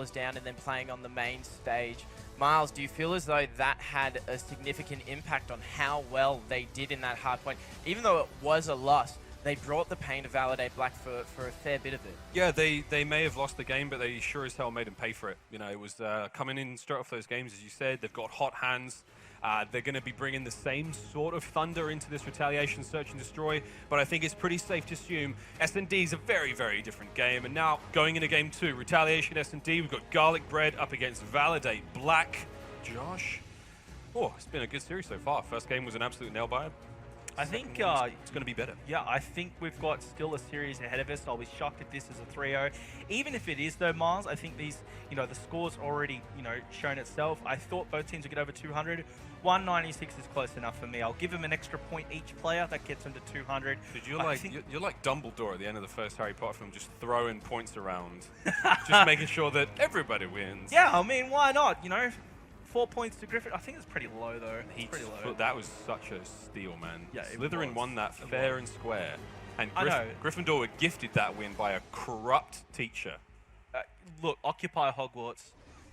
controllers down and then playing on the main stage. Miles, do you feel as though that had a significant impact on how well they did in that hard point? Even though it was a loss, they brought the pain to Validate Black for a fair bit of it. Yeah, they may have lost the game, but they sure as hell made them pay for it. You know, it was coming in straight off those games, as you said. They've got hot hands. They're going to be bringing the same sort of thunder into this Retaliation Search and Destroy, but I think it's pretty safe to assume S&D is a very, very different game. And now, going into Game 2, Retaliation S&D, we've got Garlic Bread up against Validate Black. Josh? Oh, it's been a good series so far. First game was an absolute nail-biter. I think it's going to be better. Yeah, I think we've got still a series ahead of us. I'll be shocked if this is a 3-0. Even if it is, though, Miles, I think these, the score's already, shown itself. I thought both teams would get over 200. 196 is close enough for me. I'll give them an extra point each player. That gets them to 200. Dude, you're like Dumbledore at the end of the first Harry Potter film, just throwing points around, just making sure that everybody wins. Yeah, I mean, why not? 4 points to Griffin. I think it's pretty low, though. It's pretty low. That was such a steal, man. Yeah, Slytherin won that fair and square. And Gryffindor were gifted that win by a corrupt teacher. Look, occupy Hogwarts.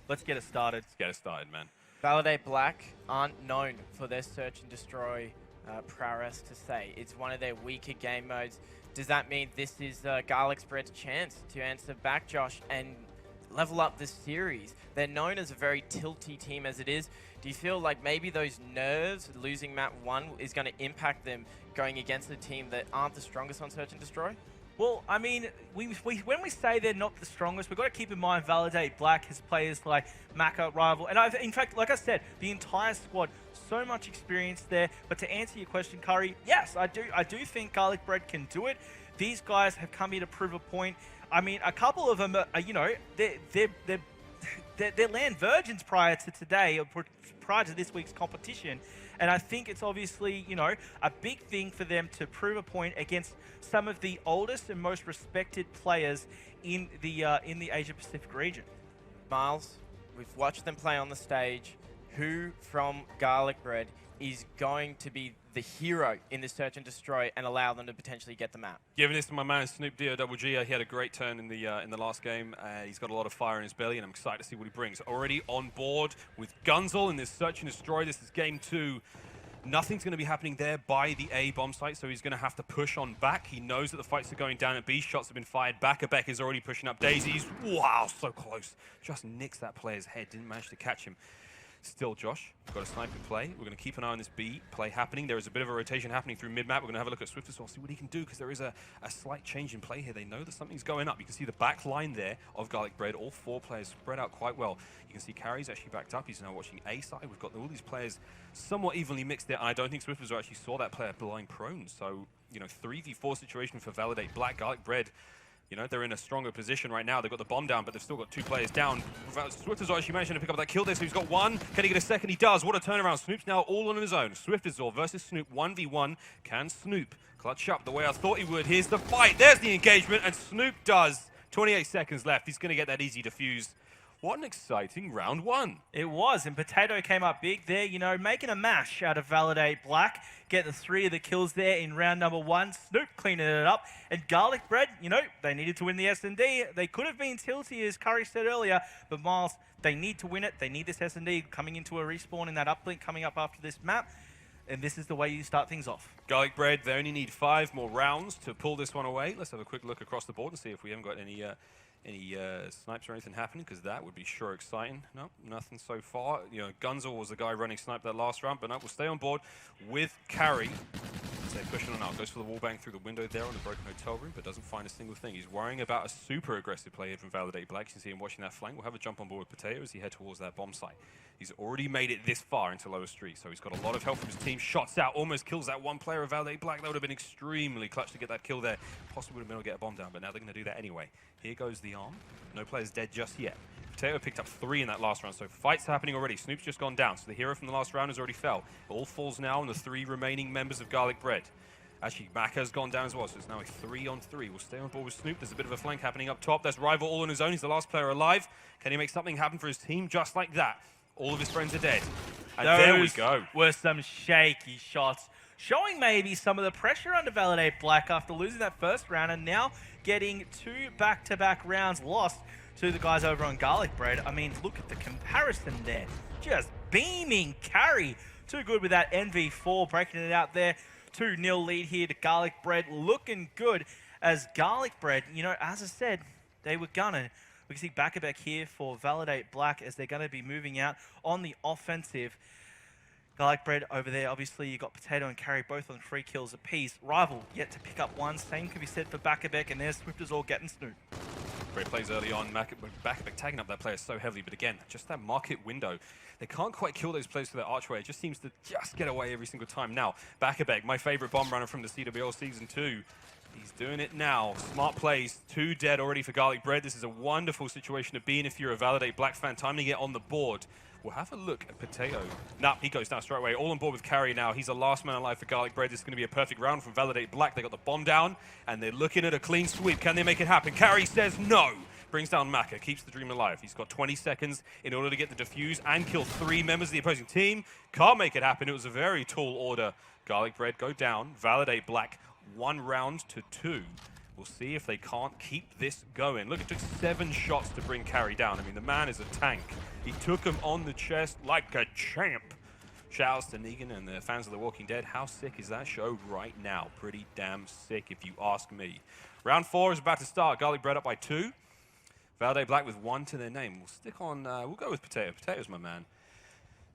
Let's get it started. Let's get it started, man. Validate Black aren't known for their Search and Destroy prowess to say. It's one of their weaker game modes. Does that mean this is Garlic Bread's chance to answer back, Josh, and level up this series? They're known as a very tilty team as it is. Do you feel like maybe those nerves, losing map 1, is going to impact them going against a team that aren't the strongest on Search and Destroy? Well, I mean, when we say they're not the strongest, we've got to keep in mind Validate Black has players like Maka, Rival, and in fact, like I said, the entire squad, so much experience there. But to answer your question, Curry, yes, I do think Garlic Bread can do it. These guys have come here to prove a point. I mean, a couple of them, they're land virgins prior to today, or prior to this week's competition. And I think it's obviously, a big thing for them to prove a point against some of the oldest and most respected players in the Asia Pacific region. Miles, we've watched them play on the stage. Who from Garlic Bread is going to be the hero in the Search and Destroy and allow them to potentially get the map? Giving this to my man Snoop D-O-double-G. He had a great turn in the last game. He's got a lot of fire in his belly, and I'm excited to see what he brings. Already on board with Gunzel in this Search and Destroy. This is Game 2. Nothing's going to be happening there by the A bomb site, so he's going to have to push on back. He knows that the fights are going down at B. Shots have been fired back. Abek is already pushing up Daisies. Wow, so close. Just nicks that player's head. Didn't manage to catch him. Still, Josh, we've got a sniper play. We're going to keep an eye on this B play happening. There is a bit of a rotation happening through mid-map. We're going to have a look at Swift as well, see what he can do, because there is a slight change in play here. They know that something's going up. You can see the back line there of Garlic Bread. All 4 players spread out quite well. You can see Carrie's actually backed up. He's now watching A side. We've got all these players somewhat evenly mixed there. I don't think Swift actually saw that player lying prone. So, 3v4 situation for Validate Black. Garlic Bread, they're in a stronger position right now. They've got the bomb down, but they've still got 2 players down. Swift has actually managed to pick up that kill there, so he's got 1. Can he get a second? He does. What a turnaround. Snoop's now all on his own. Swiftazor versus Snoop, 1v1. Can Snoop clutch up the way I thought he would? Here's the fight. There's the engagement, and Snoop does. 28 seconds left. He's going to get that easy defuse. What an exciting round 1. It was, and Potato came up big there, making a mash out of Validate Black. Get the 3 of the kills there in round number 1. Snoop cleaning it up. And Garlic Bread, they needed to win the S&D. They could have been tilty, as Curry said earlier, but Miles, they need to win it. They need this S&D coming into a respawn in that uplink coming up after this map. And this is the way you start things off. Garlic Bread, they only need 5 more rounds to pull this one away. Let's have a quick look across the board and see if we haven't got any snipes or anything happening, because that would be sure exciting. No, nothing so far. Gunzel was the guy running snipe that last round, but no, we'll stay on board with Carry. They're pushing on out. Goes for the wallbang through the window there on the broken hotel room, but doesn't find a single thing. He's worrying about a super aggressive play here from Validate Black. You can see him watching that flank. We'll have a jump on board with Potato as he head towards that bomb site. He's already made it this far into lower street, so he's got a lot of help from his team. Shots out, almost kills that 1 player of Validate Black. That would have been extremely clutch to get that kill there. Possibly would have been able to get a bomb down, but now they're going to do that anyway. Here goes the arm. No player's dead just yet. Potato picked up 3 in that last round, so fights happening already. Snoop's just gone down, so the hero from the last round has already fell. All falls now on the 3 remaining members of Garlic Bread. Actually, Maka's gone down as well, so it's now a 3-on-3. We'll stay on board with Snoop. There's a bit of a flank happening up top. There's Rival all on his own. He's the last player alive. Can he make something happen for his team just like that? All of his friends are dead. And there we go. Were some shaky shots, showing maybe some of the pressure under Validate Black after losing that first round and now getting 2 back-to-back rounds lost to the guys over on Garlic Bread. I mean, look at the comparison there. Just beaming carry. Too good with that NV4, breaking it out there. 2-0 lead here to Garlic Bread. Looking good as Garlic Bread, you know, as I said, they were gonna. We can see Back-a-Beck here for Validate Black as they're going to be moving out on the offensive. Garlic Bread over there, obviously you got Potato and Carry both on 3 kills apiece. Rival yet to pick up one. Same can be said for Back-a-Beck, and there's Swifters all getting Snoop. Great plays early on. Back-a-Beck tagging up that player so heavily, but again, just that market window. They can't quite kill those players for their archway. It just seems to just get away every single time. Now, Back-a-Beck, my favorite bomb runner from the CWL Season 2. He's doing it now. Smart plays. 2 dead already for Garlic Bread. This is a wonderful situation to be in if you're a Validate Black fan. Time to get on the board. We'll have a look at Potato. Nah, he goes down straight away. All on board with Carry now. He's the last man alive for Garlic Bread. This is going to be a perfect round from Validate Black. They got the bomb down, and they're looking at a clean sweep. Can they make it happen? Carry says no. Brings down Maka, keeps the dream alive. He's got 20 seconds in order to get the defuse and kill 3 members of the opposing team. Can't make it happen. It was a very tall order. Garlic Bread go down. Validate Black 1 round to 2. We'll see if they can't keep this going. Look, it took 7 shots to bring Carry down. I mean, the man is a tank. He took him on the chest like a champ. Shouts to Negan and the fans of The Walking Dead. How sick is that show right now? Pretty damn sick, if you ask me. Round 4 is about to start. Garlic Bread up by 2. Validate Black with 1 to their name. We'll stick on, we'll go with Potato. Potato's my man.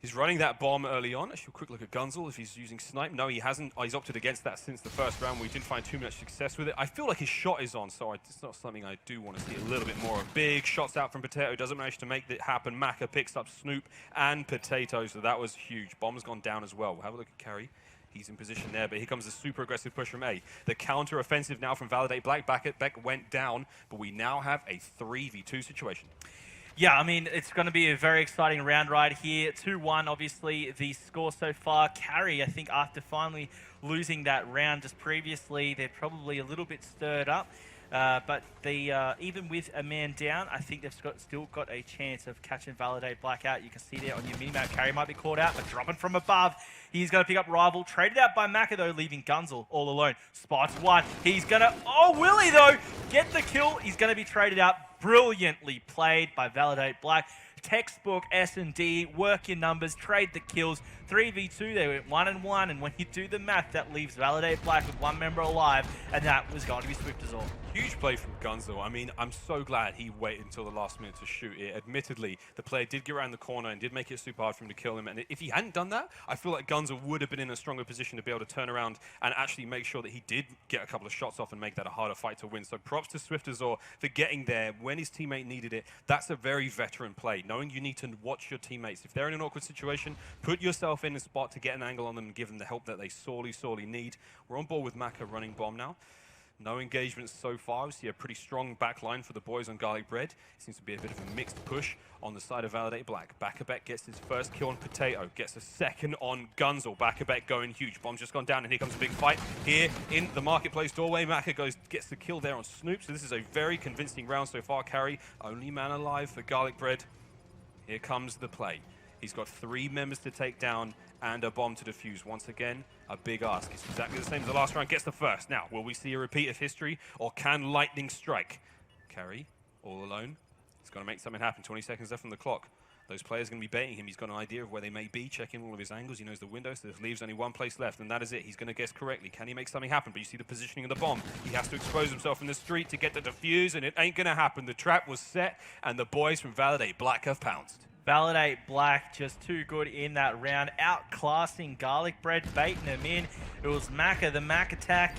He's running that bomb early on. Actually, a quick look at Gunzel if he's using Snipe. No, he hasn't. He's opted against that since the first round. We didn't find too much success with it. I feel like his shot is on, so it's not something I do want to see a little bit more of. Big shots out from Potato. Doesn't manage to make it happen. Maka picks up Snoop and Potato, so that was huge. Bomb's gone down as well. We'll have a look at Carry. He's in position there, but here comes a super aggressive push from A. The counter offensive now from Validate Black. Back went down, but we now have a 3v2 situation. Yeah, I mean, it's going to be a very exciting round right here. 2-1, obviously, the score so far. Carry, I think, after finally losing that round just previously, they're probably a little bit stirred up. But they, even with a man down, I think they've still got a chance of catching Validate Black out. You can see there on your minimap, Carry might be caught out, but dropping from above. He's going to pick up Rival. Traded out by Maka, though, leaving Gunzel all alone. Spots 1. He's going to... Oh, will he, though? Get the kill. He's going to be traded out. Brilliantly played by Validate Black. Textbook S&D, work your numbers, trade the kills. 3v2, they went 1-1, and when you do the math, that leaves Validate Black with 1 member alive, and that was going to be Swift as all. Huge play from Gunzel. I mean, I'm so glad he waited until the last minute to shoot it. Admittedly, the player did get around the corner and did make it super hard for him to kill him. And if he hadn't done that, I feel like Gunzel would have been in a stronger position to be able to turn around and actually make sure that he did get a couple of shots off and make that a harder fight to win. So props to Swift Azor for getting there when his teammate needed it. That's a very veteran play, knowing you need to watch your teammates. If they're in an awkward situation, put yourself in a spot to get an angle on them and give them the help that they sorely, sorely need. We're on board with Maka running bomb now. No engagements so far. We see a pretty strong back line for the boys on Garlic Bread. It seems to be a bit of a mixed push on the side of Validate Black. Back-a-Beck gets his first kill on Potato, gets a second on Gunzel. Back-a-Beck going huge. Bomb's just gone down, and here comes a big fight here in the marketplace doorway. Maka gets the kill there on Snoop, so this is a very convincing round so far. Carry, only man alive for Garlic Bread. Here comes the play. He's got 3 members to take down and a bomb to defuse. Once again, a big ask. It's exactly the same as the last round. Gets the first. Now, will we see a repeat of history, or can lightning strike? Carry, all alone. He's got to make something happen. 20 seconds left on the clock. Those players are going to be baiting him. He's got an idea of where they may be, checking all of his angles. He knows the window, so this leaves only 1 place left, and that is it. He's going to guess correctly. Can he make something happen? But you see the positioning of the bomb. He has to expose himself in the street to get the defuse, and it ain't going to happen. The trap was set, and the boys from Validate Black have pounced. Validate Black just too good in that round, outclassing Garlic Bread, baiting them in. It was Maka, the Mac attack,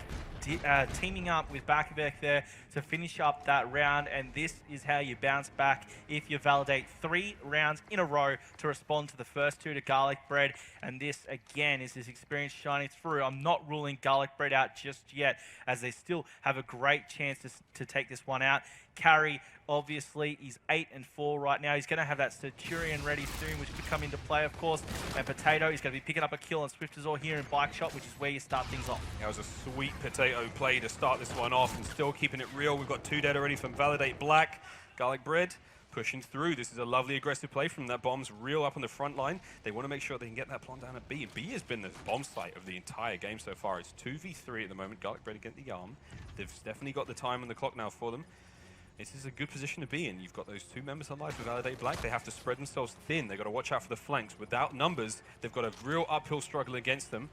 teaming up with Back-a-Beck there to finish up that round, and this is how you bounce back if you validate 3 rounds in a row to respond to the first 2 to Garlic Bread, and this again is his experience shining through. I'm not ruling Garlic Bread out just yet, as they still have a great chance to take this one out. Carry, obviously, he's 8-4 right now. He's going to have that Centurion ready soon, which could come into play, of course. And Potato, he's going to be picking up a kill on Swift Azor here in Bike Shot, which is where you start things off. That was a sweet Potato play to start this one off, and still keeping it real. We've got 2 dead already from Validate Black. Garlic Bread pushing through. This is a lovely aggressive play from that bomb's real up on the front line. They want to make sure they can get that plot down at B. B has been the bomb site of the entire game so far. It's 2v3 at the moment. Garlic Bread against the arm. They've definitely got the time on the clock now for them. This is a good position to be in. You've got those 2 members alive with Validate Black. They have to spread themselves thin. They've got to watch out for the flanks. Without numbers, they've got a real uphill struggle against them.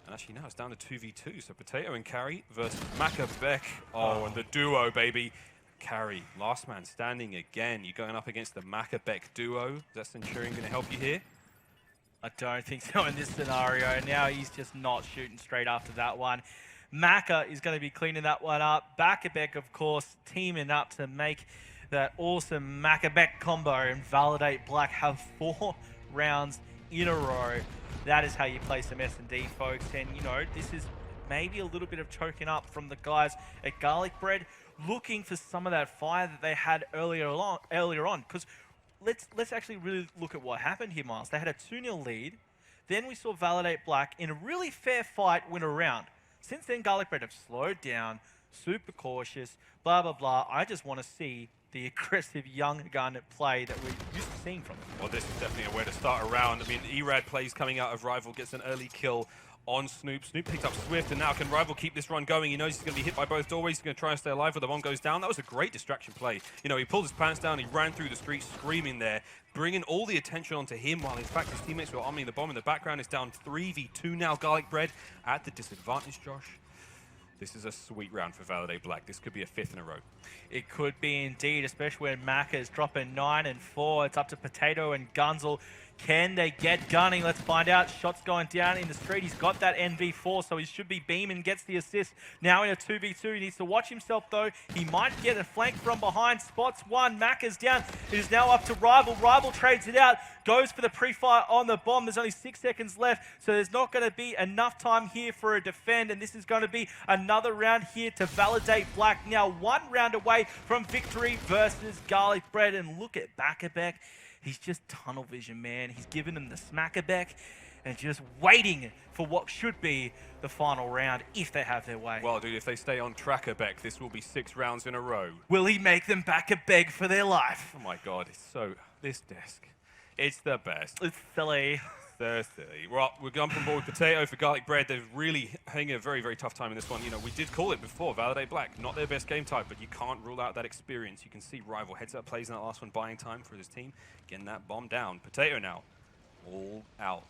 And actually now it's down to 2v2. So Potato and Carry versus Maka Beck. Oh, and the duo, baby. Carry, last man standing again. You're going up against the Maka Beck duo. Is that Centurion going to help you here? I don't think so in this scenario. Now he's just not shooting straight after that one. Maka is going to be cleaning that one up. Bakabek, of course, teaming up to make that awesome Maka-Beck combo, and Validate Black have 4 rounds in a row. That is how you play some S&D, folks. And, you know, this is maybe a little bit of choking up from the guys at Garlic Bread, looking for some of that fire that they had earlier on. Because let's actually really look at what happened here, Miles. They had a 2-0 lead. Then we saw Validate Black in a really fair fight win a round. Since then, Garlic Bread have slowed down, super cautious, blah, blah, blah. I just want to see the aggressive young gun play that we're used to seeing from them. Well, this is definitely a way to start a round. I mean, Erad plays coming out of Rival, gets an early kill on Snoop. Snoop picked up Swift, and now can Rival keep this run going? He knows he's going to be hit by both doorways. He's going to try and stay alive, but the bomb goes down. That was a great distraction play. You know, he pulled his pants down, he ran through the streets screaming there, bringing all the attention onto him, while in fact his teammates were arming the bomb in the background. It's down 3v2 now. Garlic Bread at the disadvantage, Josh. This is a sweet round for Validate Black. This could be a 5th in a row. It could be indeed, especially when Maka is dropping 9 and 4. It's up to Potato and Gunzel. Can they get gunning? Let's find out. Shots going down in the street. He's got that NV4, so he should be beaming, gets the assist. Now in a 2v2. He needs to watch himself, though. He might get a flank from behind. Spots one. Maka's down. It is now up to Rival. Rival trades it out. Goes for the pre-fire on the bomb. There's only 6 seconds left, so there's not going to be enough time here for a defend, and this is going to be another round here to Validate Black. Now 1 round away from victory versus Garlic Bread, and look at Bakabek. He's just tunnel vision, man. He's giving them the smackerback and just waiting for what should be the final round if they have their way. Well, dude, if they stay on Trackerbeck, this will be 6 rounds in a row. Will he make them back a beg for their life? Oh my God, it's so... This desk, it's the best. It's silly. Thirsty. Well, we're going from board with Potato for Garlic Bread. They're really hanging a very, very tough time in this one. You know, we did call it before, Validate Black. Not their best game type, but you can't rule out that experience. You can see Rival heads up plays in that last one, buying time for his team, getting that bomb down. Potato now, all out.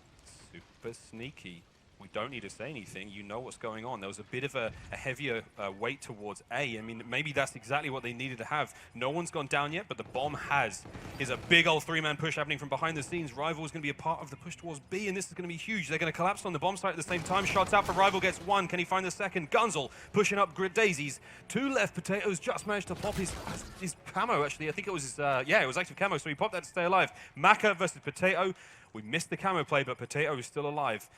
Super sneaky. We don't need to say anything. You know what's going on. There was a bit of a heavier weight towards A. I mean, maybe that's exactly what they needed to have. No one's gone down yet, but the bomb has. Is a big old 3-man push happening from behind the scenes. Rival is going to be a part of the push towards B, and this is going to be huge. They're going to collapse on the bomb site at the same time. Shots out for Rival, gets 1. Can he find the second? Gunzel pushing up Grid Daisies. 2 left. Potatoes just managed to pop his camo, actually. I think it was his, yeah, it was active camo, so he popped that to stay alive. Maka versus Potato. We missed the camo play, but Potato is still alive.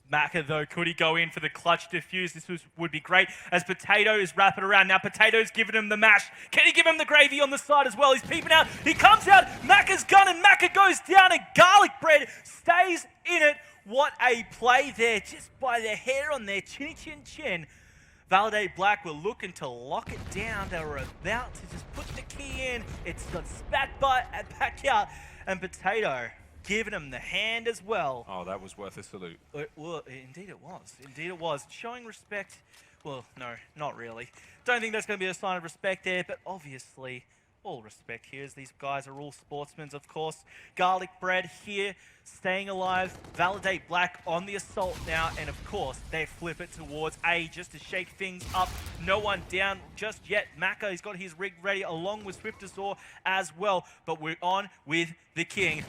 Maka, though, could he go in for the clutch defuse? This would be great as Potato is wrapping around. Now Potato's giving him the mash. Can he give him the gravy on the side as well? He's peeping out. He comes out. Maka's gun, and Maka goes down, and Garlic Bread stays in it. What a play there, just by the hair on their chin. Validate Black were looking to lock it down. They were about to just put the key in. It's got spat back out, and Potato giving him the hand as well. Oh, that was worth a salute. Well, indeed it was. Indeed it was. Showing respect, well, no, not really. Don't think that's going to be a sign of respect there, but obviously, all respect here, as these guys are all sportsmen, of course. Garlic Bread here, staying alive. Validate Black on the assault now, and of course, they flip it towards A just to shake things up. No one down just yet. Maka, he's got his rig ready, along with Swiftazor as well. But we're on with the king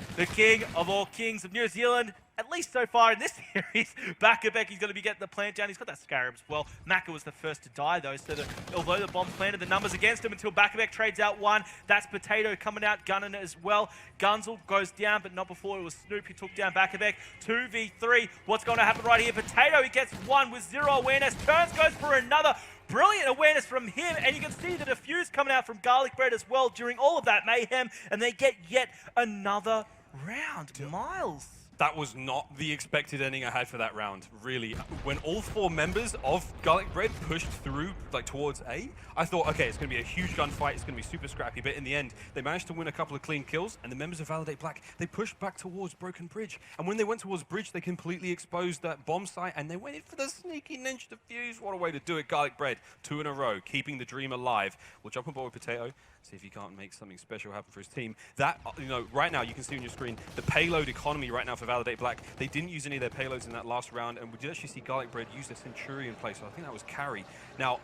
of all kings of New Zealand. At least so far in this series, Bakabek, he's going to be getting the plant down. He's got that Scarab as well. Maka was the first to die, though, so although the bomb planted, the numbers against him until Bakabek trades out 1. That's Potato coming out, gunning it as well. Gunzel goes down, but not before it was Snoop who took down Bakabek. 2v3. What's going to happen right here? Potato, he gets 1 with 0 awareness. Turns, goes for another. Brilliant awareness from him, and you can see the defuse coming out from Garlic Bread as well during all of that mayhem, and they get yet another round. Miles. That was not the expected ending I had for that round, really. When all 4 members of Garlic Bread pushed through, like, towards A, I thought, okay, it's going to be a huge gunfight, it's going to be super scrappy, but in the end, they managed to win a couple of clean kills, and the members of Validate Black, they pushed back towards Broken Bridge. And when they went towards Bridge, they completely exposed that bomb site, and they went in for the sneaky ninja defuse. What a way to do it, Garlic Bread. 2 in a row, keeping the dream alive. We'll jump on board with Potato, see if he can't make something special happen for his team. That, you know, right now, you can see on your screen, the payload economy right now for Validate Black. They didn't use any of their payloads in that last round, and we did actually see Garlic Bread use their Centurion play, so I think that was carry. Now,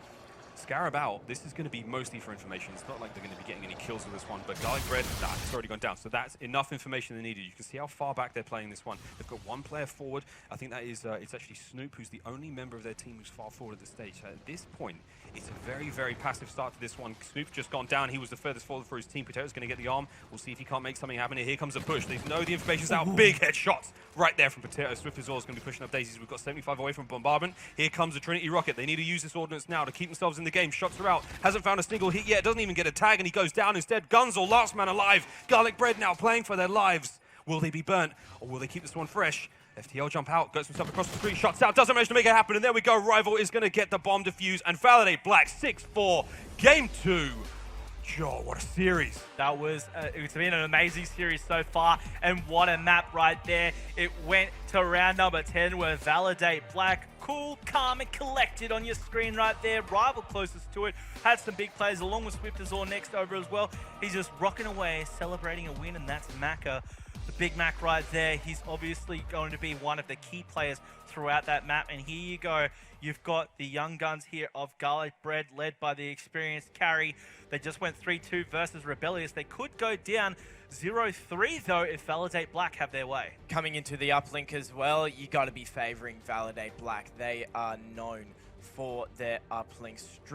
Scarab out, this is going to be mostly for information. It's not like they're going to be getting any kills with this one, but Garlic Bread, nah, it's already gone down. So that's enough information they needed. You can see how far back they're playing this one. They've got 1 player forward. I think that is, it's actually Snoop, who's the only member of their team who's far forward at this stage. So at this point, it's a very, very passive start to this one. Snoop's just gone down. He was the furthest forward for his team. Potato's going to get the arm. We'll see if he can't make something happen here. Here comes a push. They know the information's out. Big headshots right there from Potato. Swift as well is going to be pushing up daisies. We've got 75 away from bombardment. Here comes the Trinity Rocket. They need to use this ordnance now to keep themselves in the game. Shots are out. Hasn't found a single hit yet. Doesn't even get a tag, and he goes down instead. Gunzel, last man alive. Garlic Bread now playing for their lives. Will they be burnt, or will they keep this one fresh? FTL jump out, gets himself across the street, shots out, doesn't manage to make it happen, and there we go. Rival is going to get the bomb defuse and Validate Black 6-4. Game 2. Joe, what a series. That was, it's been an amazing series so far, and what a map right there. It went to round number 10 where Validate Black, cool, calm, and collected on your screen right there. Rival closest to it, had some big plays along with Swift as all next over as well. He's just rocking away, celebrating a win, and that's Macca. The Big Mac right there. He's obviously going to be one of the key players throughout that map. And here you go. You've got the young guns here of Garlic Bread, led by the experienced carry. They just went 3-2 versus Rebellious. They could go down 0-3, though, if Validate Black have their way. Coming into the uplink as well, you got to be favoring Validate Black. They are known for their uplink strength.